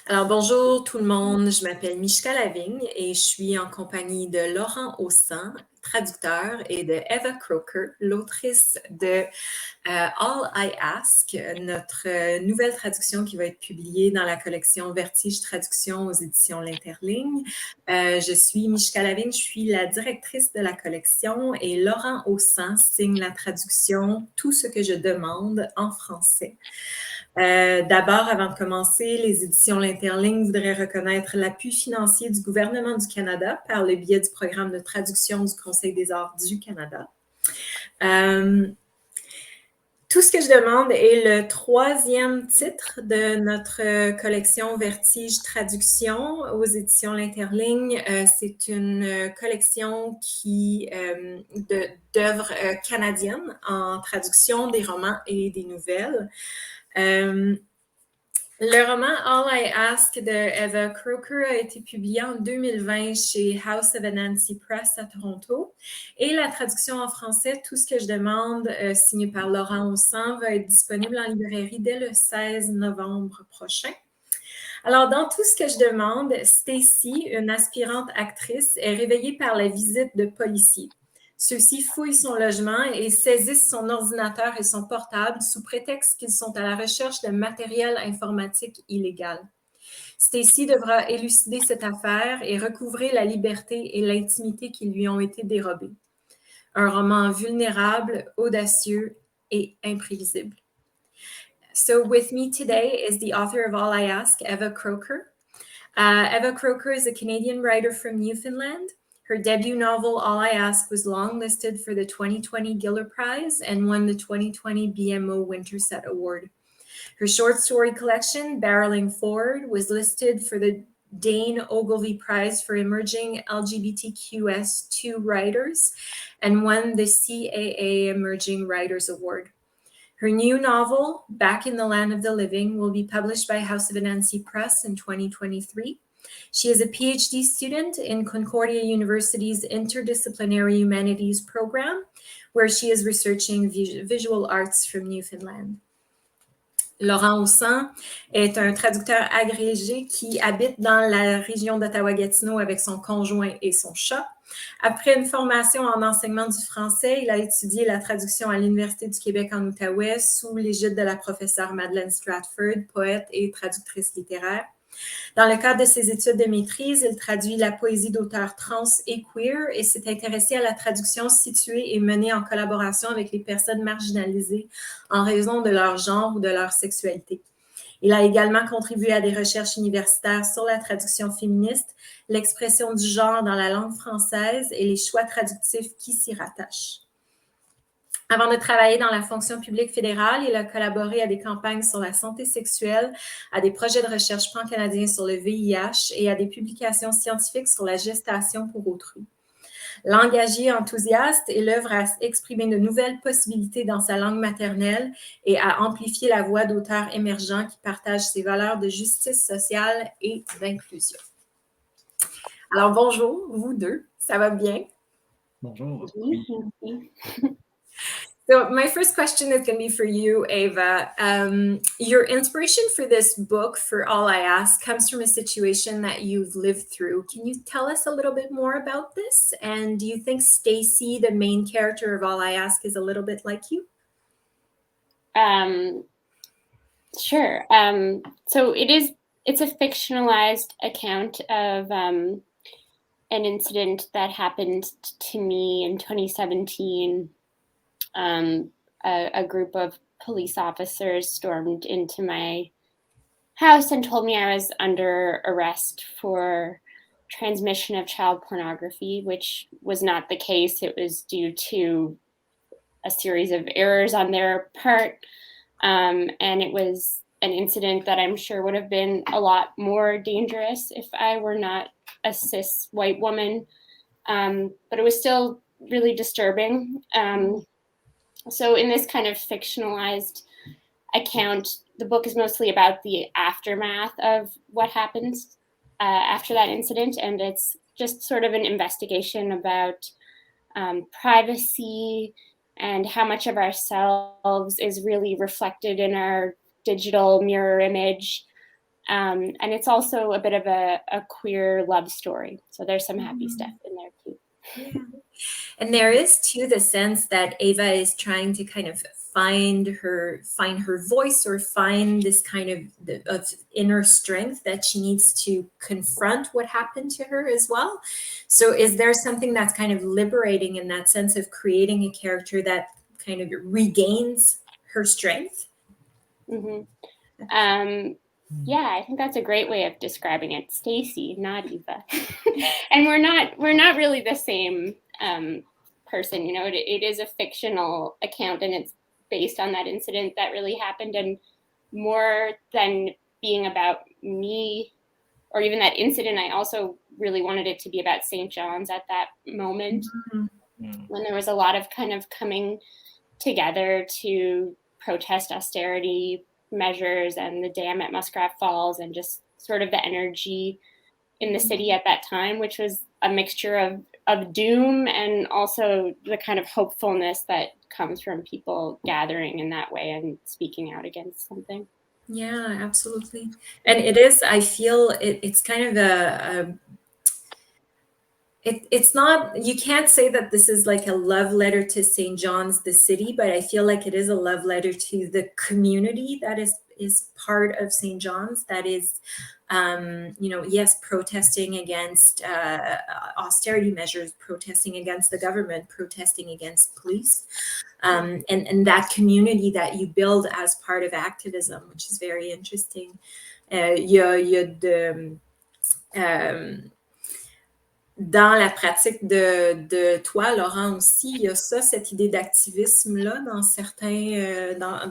Alors bonjour tout le monde, je m'appelle Mishka Lavigne et je suis en compagnie de Laurent Haussan, traducteur, et de Eva Croker, l'autrice de All I Ask, notre nouvelle traduction qui va être publiée dans la collection Vertige Traduction aux éditions L'Interligne. Je suis Mishka Lavigne, je suis la directrice de la collection et Laurent Haussan signe la traduction Tout ce que je demande en français. D'abord, avant de commencer, les éditions L'Interligne voudraient reconnaître l'appui financier du gouvernement du Canada par le biais du programme de traduction du Conseil des arts du Canada. Tout ce que je demande est le troisième titre de notre collection Vertige Traduction aux éditions L'Interligne. C'est une collection d'œuvres canadiennes en traduction des romans et des nouvelles. Le roman All I Ask de Eva Croker a été publié en 2020 chez House of Anansi Press à Toronto et la traduction en français Tout ce que je demande, signée par Laurent Haussan, va être disponible en librairie dès le 16 novembre prochain. Alors, dans Tout ce que je demande, Stacy, une aspirante actrice, est réveillée par la visite de policiers. Ceux-ci fouillent son logement et saisissent son ordinateur et son portable sous prétexte qu'ils sont à la recherche de matériel informatique illégal. Stacy devra élucider cette affaire et recouvrer la liberté et l'intimité qui lui ont été dérobées. Un roman vulnérable, audacieux et imprévisible. So with me today is the author of All I Ask, Eva Croker. Eva Croker is a Canadian writer from Newfoundland. Her debut novel, All I Ask, was longlisted for the 2020 Giller Prize and won the 2020 BMO Winterset Award. Her short story collection, Barreling Forward, was listed for the Dane Ogilvy Prize for Emerging LGBTQS2 Writers and won the CAA Emerging Writers Award. Her new novel, Back in the Land of the Living, will be published by House of Anansi Press in 2023. She is a PhD student in Concordia University's Interdisciplinary Humanities program, where she is researching visual arts from Newfoundland. Laurent Haussan est un traducteur agrégé qui habite dans la région d'Ottawa-Gatineau avec son conjoint et son chat. Après une formation en enseignement du français, il a étudié la traduction à l'Université du Québec en Outaouais sous l'égide de la professeure Madeleine Stratford, poète et traductrice littéraire. Dans le cadre de ses études de maîtrise, il traduit la poésie d'auteurs trans et queer et s'est intéressé à la traduction située et menée en collaboration avec les personnes marginalisées en raison de leur genre ou de leur sexualité. Il a également contribué à des recherches universitaires sur la traduction féministe, l'expression du genre dans la langue française et les choix traductifs qui s'y rattachent. Avant de travailler dans la fonction publique fédérale, il a collaboré à des campagnes sur la santé sexuelle, à des projets de recherche pan-canadiens sur le VIH et à des publications scientifiques sur la gestation pour autrui. L'engagé enthousiaste, il œuvre à exprimer de nouvelles possibilités dans sa langue maternelle et à amplifier la voix d'auteurs émergents qui partagent ses valeurs de justice sociale et d'inclusion. Alors bonjour, vous deux, ça va bien? Bonjour. Oui. So my first question is going to be for you, Eva. Your inspiration for this book, For All I Ask, comes from a situation that you've lived through. Can you tell us a little bit more about this? And do you think Stacy, the main character of All I Ask, is a little bit like you? Sure. So it's a fictionalized account of an incident that happened to me in 2017. A group of police officers stormed into my house and told me I was under arrest for transmission of child pornography, which was not the case. It was due to a series of errors on their part. And it was an incident that I'm sure would have been a lot more dangerous if I were not a cis white woman. But it was still really disturbing. So in this kind of fictionalized account, the book is mostly about the aftermath of what happens after that incident. And it's just sort of an investigation about privacy and how much of ourselves is really reflected in our digital mirror image. And it's also a bit of a queer love story. So there's some happy stuff in there too. Yeah. And there is too the sense that Ava is trying to kind of find her voice, or find this kind of inner strength that she needs to confront what happened to her as well. So is there something that's kind of liberating in that sense of creating a character that kind of regains her strength? Mm-hmm. Yeah, I think that's a great way of describing it. Stacy, not Eva. And we're not really the same person. You know, it is a fictional account, and it's based on that incident that really happened. And more than being about me or even that incident, I also really wanted it to be about St. John's at that moment, when there was a lot of kind of coming together to protest austerity measures and the dam at Muskrat Falls, and just sort of the energy in the city at that time, which was a mixture of doom and also the kind of hopefulness that comes from people gathering in that way and speaking out against something. Yeah, absolutely. And it is, I feel it's kind of it's not, you can't say that this is like a love letter to St. John's, the city, but I feel like it is a love letter to the community that is part of St. John's, that is, yes, protesting against austerity measures, protesting against the government, protesting against police, and that community that you build as part of activism, which is very interesting. Dans la pratique de toi, Laurent, aussi, il y a ça, cette idée d'activisme-là dans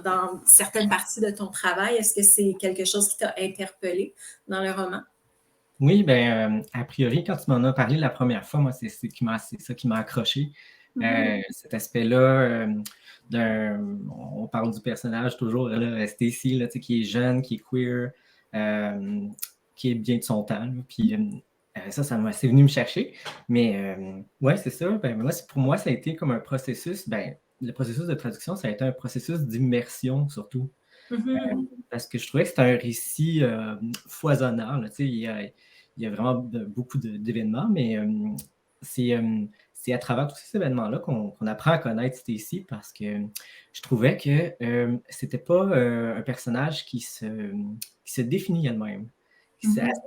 dans certaines parties de ton travail. Est-ce que c'est quelque chose qui t'a interpellé dans le roman? Oui, a priori, quand tu m'en as parlé la première fois, moi, c'est ça qui m'a accroché. Cet aspect-là, on parle du personnage toujours, là, Stacy, là, qui est jeune, qui est queer, qui est bien de son temps. Là, puis c'est venu me chercher. Mais ouais, c'est ça. Pour moi, ça a été comme un processus. Le processus de traduction, ça a été un processus d'immersion surtout. Parce que je trouvais que c'était un récit foisonnant. Là, il y a vraiment beaucoup d'événements, mais c'est à travers tous ces événements-là qu'on apprend à connaître Stacy, parce que je trouvais que c'était pas un personnage qui se définit elle-même.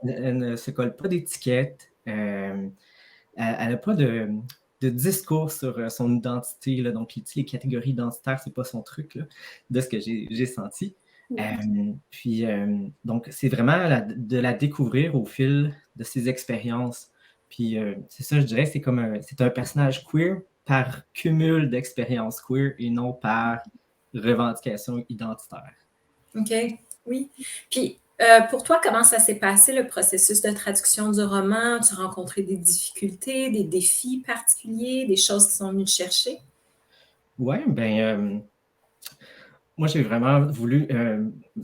Elle ne se colle pas d'étiquette. Elle n'a pas de discours sur son identité. Là, donc, les catégories identitaires, c'est pas son truc, là, de ce que j'ai senti. Donc, c'est vraiment de la découvrir au fil de ses expériences. Puis, c'est ça, je dirais, c'est un personnage queer par cumul d'expériences queer et non par revendication identitaire. OK, oui. Puis, pour toi, comment ça s'est passé, le processus de traduction du roman? Tu as rencontré des difficultés, des défis particuliers, des choses qui sont venues te chercher? Oui, moi, j'ai vraiment voulu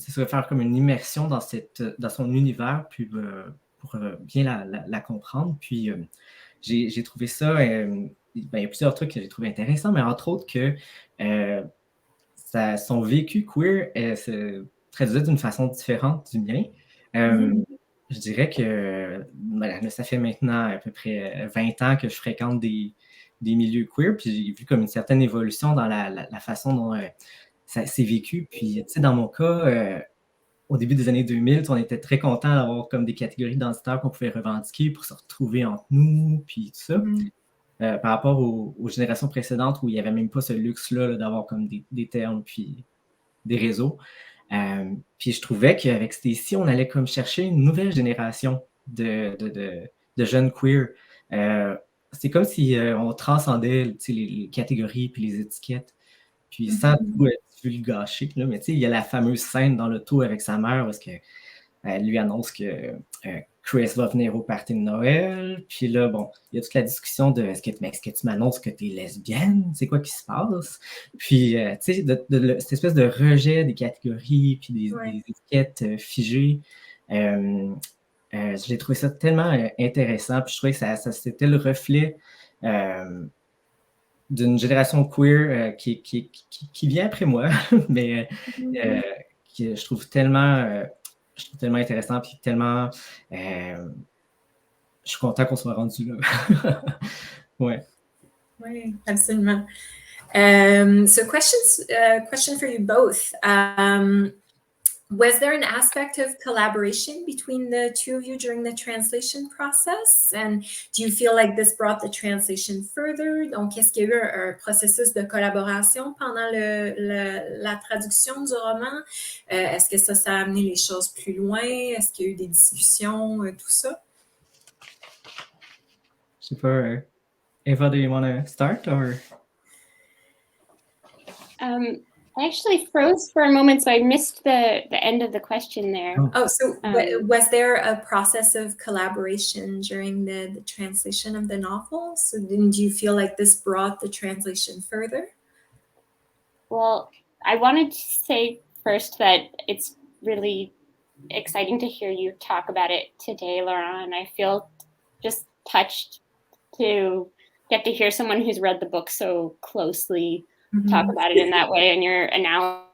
faire comme une immersion dans son univers, puis pour bien la comprendre. Puis, j'ai trouvé ça... il y a plusieurs trucs que j'ai trouvé intéressants, mais entre autres que son vécu queer se traduisait d'une façon différente du mien. Je dirais que ça fait maintenant à peu près 20 ans que je fréquente des milieux queer, puis j'ai vu comme une certaine évolution dans la façon dont ça s'est vécu. Puis, tu sais, dans mon cas, au début des années 2000, on était très contents d'avoir comme des catégories identitaires qu'on pouvait revendiquer pour se retrouver entre nous, puis tout ça. Par rapport aux générations précédentes où il n'y avait même pas ce luxe-là là, d'avoir comme des termes puis des réseaux. Puis je trouvais qu'avec Stacy, on allait comme chercher une nouvelle génération de jeunes queer. C'est comme si on transcendait les catégories puis les étiquettes. Puis sans tout le gâcher, là, mais tu sais, il y a la fameuse scène dans l'auto avec sa mère parce qu'elle lui annonce que Chris va venir au party de Noël. Puis là, bon, il y a toute la discussion de est-ce que tu m'annonces que tu es lesbienne? C'est quoi qui se passe? Puis, tu sais, cette espèce de rejet des catégories puis des étiquettes figées. J'ai trouvé ça tellement intéressant. Puis je trouvais que c'était le reflet d'une génération queer qui vient après moi, mais que je trouve tellement je trouve tellement intéressant, puis tellement... je suis content qu'on soit rendu là. Ouais. Oui, absolument. So question for you both. Was there an aspect of collaboration between the two of you during the translation process? And do you feel like this brought the translation further? Donc, est-ce qu'il y a eu un processus de collaboration pendant la traduction du roman? Est-ce que ça a amené les choses plus loin? Est-ce qu'il y a eu des discussions, tout ça? Je sais pas, Eva, do you want to start, or? I actually froze for a moment, so I missed the end of the question there. So was there a process of collaboration during the translation of the novel? So didn't you feel like this brought the translation further? Well, I wanted to say first that it's really exciting to hear you talk about it today, Laurent, and I feel just touched to get to hear someone who's read the book so closely talk about it in that way, and your analysis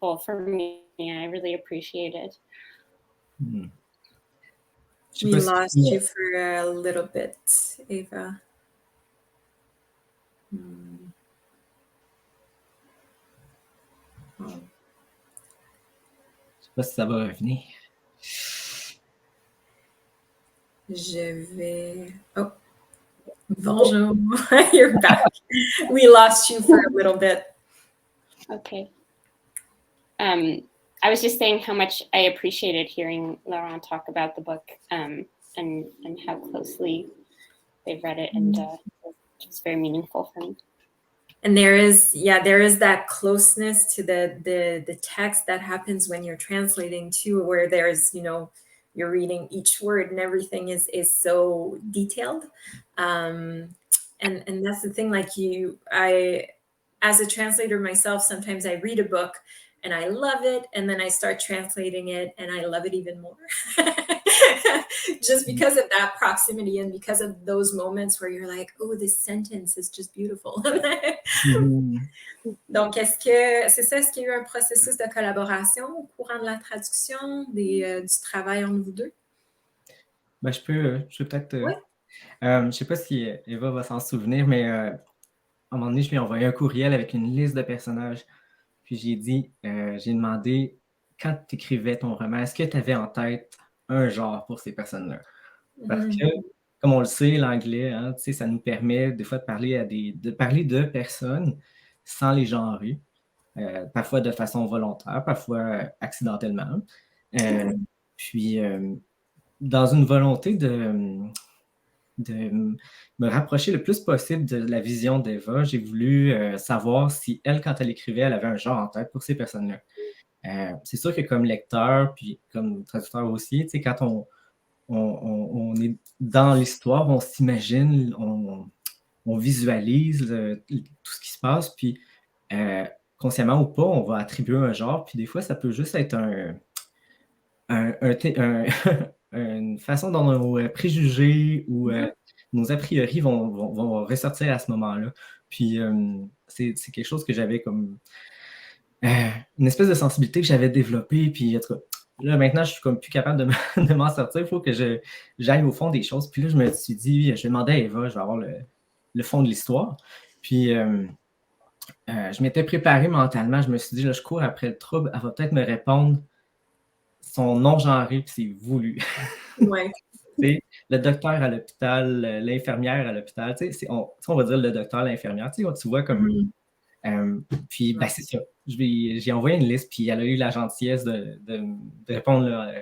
for me. I really appreciate it. We lost you for a little bit, Eva. Je sais pas si ça va revenir. Je vais... Oh, bonjour. You're back. We lost you for a little bit. Okay. I was just saying how much I appreciated hearing Laurent talk about the book and how closely they've read it, and it's very meaningful for me. And there is that closeness to the text that happens when you're translating too, where there's, you're reading each word and everything is so detailed. And that's the thing, like I, as a translator myself, sometimes I read a book and I love it, and then I start translating it and I love it even more. Just because of that proximity and because of those moments where you're like, oh, this sentence is just beautiful. Donc, est-ce qu'il y a eu un processus de collaboration au courant de la traduction, du travail entre vous deux? Ben, je peux peut-être... Oui. Je sais pas si Eva va s'en souvenir, mais à un moment donné, je lui ai envoyé un courriel avec une liste de personnages. Puis j'ai demandé, quand tu écrivais ton roman, est-ce que tu avais en tête un genre pour ces personnes-là? Parce que, comme on le sait, l'anglais, ça nous permet des fois de parler de personnes sans les genrer, parfois de façon volontaire, parfois accidentellement. Puis, dans une volonté de me rapprocher le plus possible de la vision d'Eva, j'ai voulu savoir si elle, quand elle écrivait, elle avait un genre en tête pour ces personnes-là. C'est sûr que comme lecteur, puis comme traducteur aussi, quand on est dans l'histoire, on s'imagine, on visualise tout ce qui se passe, puis consciemment ou pas, on va attribuer un genre, puis des fois, ça peut juste être une façon dont nos préjugés ou nos a priori vont ressortir à ce moment-là. Puis c'est quelque chose que j'avais comme une espèce de sensibilité que j'avais développée, puis en tout cas, là, maintenant, je suis comme plus capable de m'en sortir. Il faut que j'aille au fond des choses. Puis là, je me suis dit, je vais demander à Eva, je vais avoir le fond de l'histoire. Puis je m'étais préparé mentalement. Je me suis dit, là, je cours après le trouble. Elle va peut-être me répondre son nom genré, puis c'est voulu. Ouais. Le docteur à l'hôpital, l'infirmière à l'hôpital. On va dire le docteur, l'infirmière. Tu vois comme... puis, ben, c'est ça. J'ai envoyé une liste, puis elle a eu la gentillesse de répondre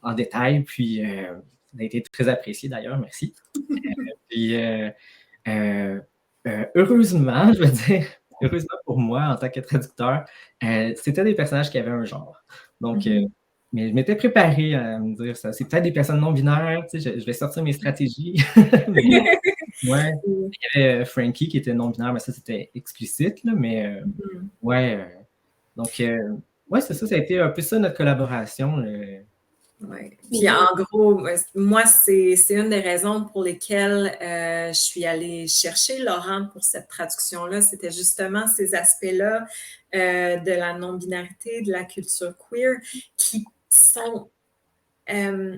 en détail, puis ça a été très apprécié d'ailleurs, merci. Puis, heureusement, je veux dire, heureusement pour moi, en tant que traducteur, c'était des personnages qui avaient un genre. Donc, mais je m'étais préparé à me dire ça. C'est peut-être des personnes non-binaires, je vais sortir mes stratégies. Ouais, il y avait Frankie qui était non-binaire, mais ça, c'était explicite, là, mais ouais. Donc, ouais, c'est ça, ça a été un peu ça, notre collaboration. Oui. Puis en gros, moi, c'est une des raisons pour lesquelles je suis allée chercher Laurent pour cette traduction-là. C'était justement ces aspects-là de la non-binarité, de la culture queer qui sont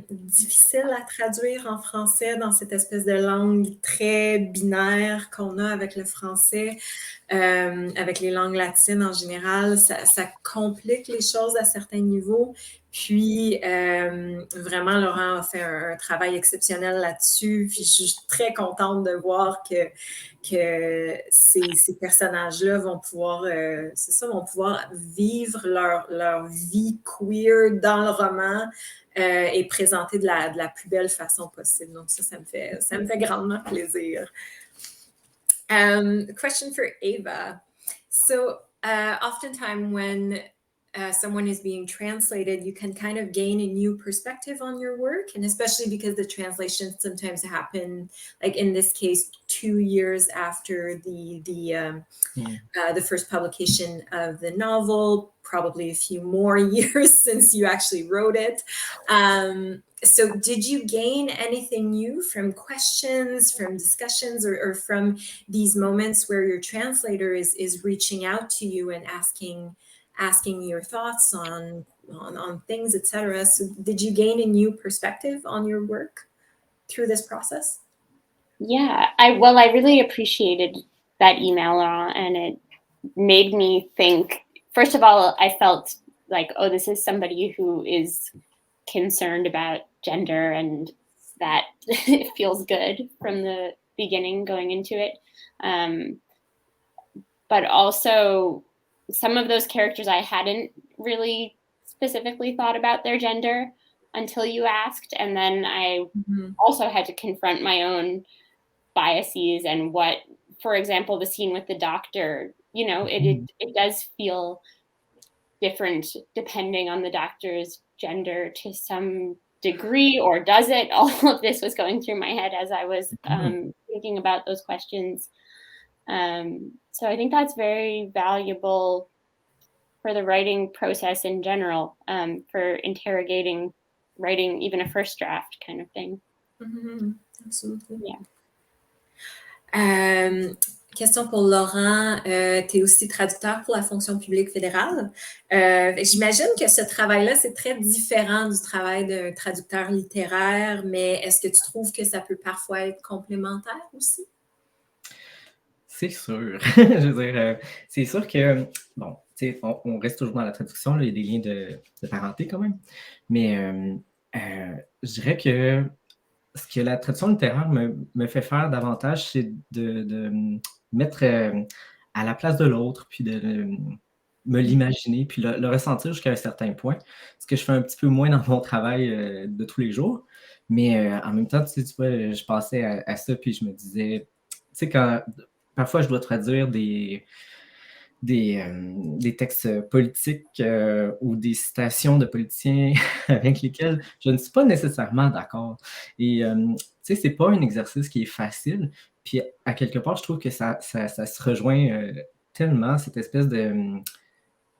difficiles à traduire en français dans cette espèce de langue très binaire qu'on a avec le français, avec les langues latines en général. Ça complique les choses à certains niveaux. Puis, vraiment, Laurent a fait un travail exceptionnel là-dessus. Puis, je suis très contente de voir que ces personnages-là vont pouvoir, vont pouvoir vivre leur vie queer dans le roman et présenter de la plus belle façon possible. Donc, ça me fait grandement plaisir. Question for Ava. So, oftentimes when someone is being translated, you can kind of gain a new perspective on your work, and especially because the translations sometimes happen, like in this case, 2 years after the first publication of the novel, probably a few more years since you actually wrote it. So did you gain anything new from questions, from discussions, or from these moments where your translator is reaching out to you and asking your thoughts on things, etc.? So did you gain a new perspective on your work through this process? Yeah, I really appreciated that email, Laurent, and it made me think. First of all, I felt like, oh, this is somebody who is concerned about gender, and that it feels good from the beginning going into it. But also, some of those characters I hadn't really specifically thought about their gender until you asked, and then I also had to confront my own biases and what, for example, the scene with the doctor, it does feel different depending on the doctor's gender to some degree, or does it? All of this was going through my head as I was thinking about those questions. So I think that's very valuable for the writing process in general, for interrogating writing even a first draft kind of thing. Absolutely. Yeah. Question pour Laurent. Tu es aussi traducteur pour la fonction publique fédérale. J'imagine que ce travail-là, c'est très différent du travail d'un traducteur littéraire, mais est-ce que tu trouves que ça peut parfois être complémentaire aussi? C'est sûr. Je veux dire, c'est sûr que, bon, tu sais, on reste toujours dans la traduction, là, il y a des liens de parenté quand même, mais je dirais que ce que la traduction littéraire me fait faire davantage, c'est de mettre à la place de l'autre, puis de me l'imaginer, puis le ressentir jusqu'à un certain point, ce que je fais un petit peu moins dans mon travail de tous les jours. Mais en même temps, tu vois, je pensais à ça, puis je me disais, tu sais, quand parfois je dois traduire des textes politiques ou des citations de politiciens avec lesquels je ne suis pas nécessairement d'accord. Et tu sais, c'est pas un exercice qui est facile. Puis à quelque part, je trouve que ça se rejoint tellement, cette espèce de...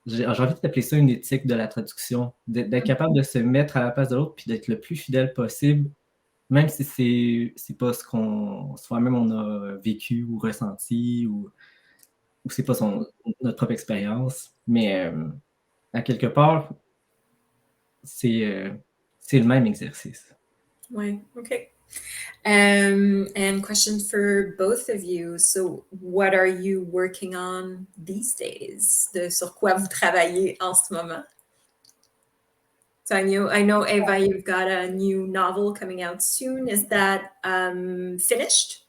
J'ai envie d'appeler ça une éthique de la traduction, d'être capable de se mettre à la place de l'autre puis d'être le plus fidèle possible, même si c'est pas ce qu'on soi-même on a vécu ou ressenti ou c'est pas notre propre expérience, mais à quelque part, c'est le même exercice. Oui, OK. And question for both of you. So, what are you working on these days? Sur quoi vous travaillez en ce moment? So I know, Ava, you've got a new novel coming out soon. Is that finished?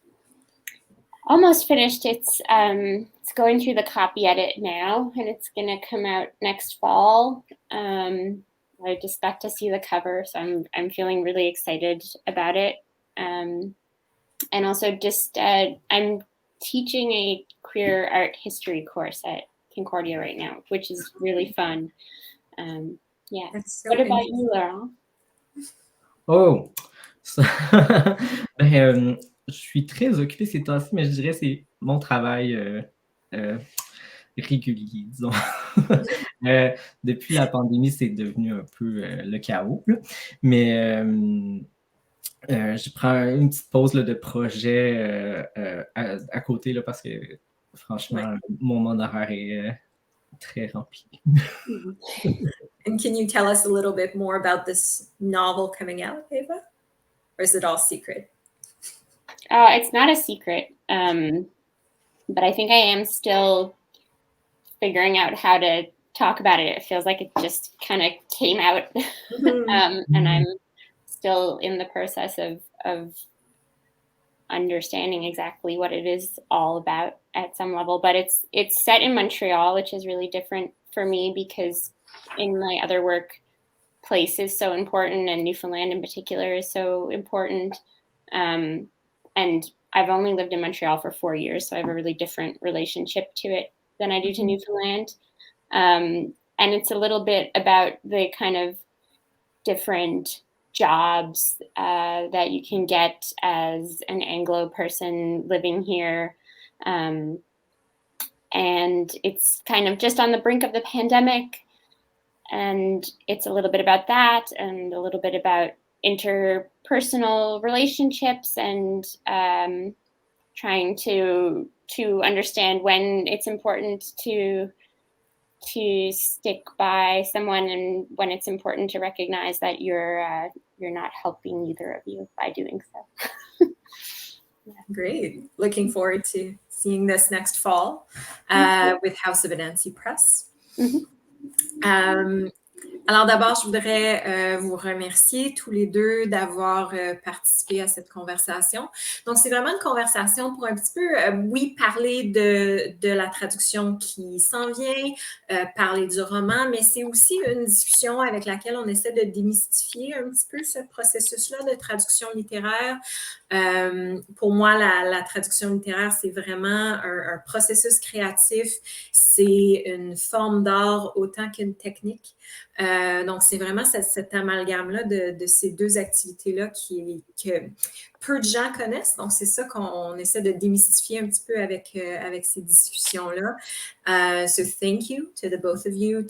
Almost finished. It's going through the copy edit now, and it's going to come out next fall. I just got to see the cover, so I'm feeling really excited about it. And also just I'm teaching a queer art history course at Concordia right now, which is really fun. Yeah. So what about you, Laurent? Oh! Je suis très occupée ces temps-ci, mais je dirais que c'est mon travail régulier, disons. Depuis la pandémie, c'est devenu un peu le chaos. Là. Mais je prends une petite pause là, de projet à côté là, parce que franchement, mon monde horaire est très rempli. And can you tell us a little bit more about this novel coming out, Eva? Or is it all secret? It's not a secret, but I think I am still figuring out how to talk about it. It feels like it just kind of came out, and I'm still in the process of understanding exactly what it is all about at some level. But it's set in Montreal, which is really different for me because in my other work, place is so important, and Newfoundland in particular is so important. And I've only lived in Montreal for 4 years, so I have a really different relationship to it than I do to Newfoundland. And it's a little bit about the kind of different jobs that you can get as an Anglo person living here. And it's kind of just on the brink of the pandemic. And it's a little bit about that and a little bit about interpersonal relationships and trying to understand when it's important to stick by someone and when it's important to recognize that you're not helping either of you by doing so. Yeah. Great. Looking forward to seeing this next fall with House of Anansi Press. Alors d'abord, je voudrais vous remercier tous les deux d'avoir participé à cette conversation. Donc, c'est vraiment une conversation pour un petit peu, oui, parler de la traduction qui s'en vient, parler du roman, mais c'est aussi une discussion avec laquelle on essaie de démystifier un petit peu ce processus-là de traduction littéraire. Pour moi, la traduction littéraire, c'est vraiment un processus créatif. C'est une forme d'art autant qu'une technique. Donc, c'est vraiment cet amalgame-là de ces deux activités-là que peu de gens connaissent. Donc, c'est ça qu'on essaie de démystifier un petit peu avec ces discussions-là. So, thank you to the both of you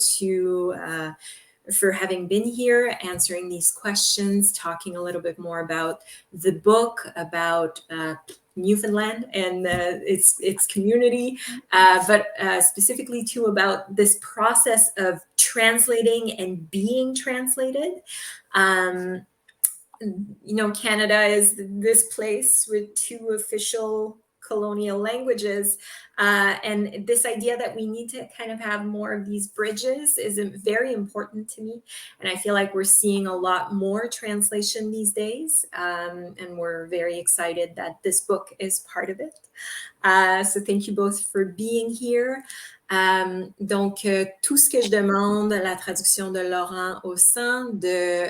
for having been here, answering these questions, talking a little bit more about the book, about Newfoundland and its community, but specifically too about this process of translating and being translated. Canada is this place with 2 official colonial languages, and this idea that we need to kind of have more of these bridges is very important to me, and I feel like we're seeing a lot more translation these days, and we're very excited that this book is part of it. So thank you both for being here. Donc, tout ce que je demande, la traduction de Laurent Hossan, de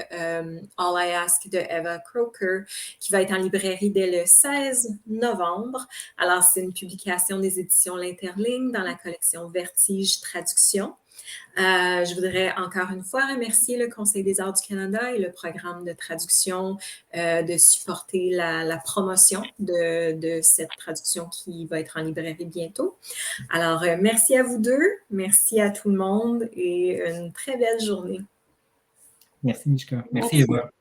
All I Ask de Eva Croker, qui va être en librairie dès le 16 novembre. Alors, c'est une publication des éditions L'Interligne dans la collection Vertige Traduction. Je voudrais encore une fois remercier le Conseil des arts du Canada et le programme de traduction de supporter la promotion de cette traduction qui va être en librairie bientôt. Alors, merci à vous deux, merci à tout le monde et une très belle journée. Merci, Mishka. Merci, Eva.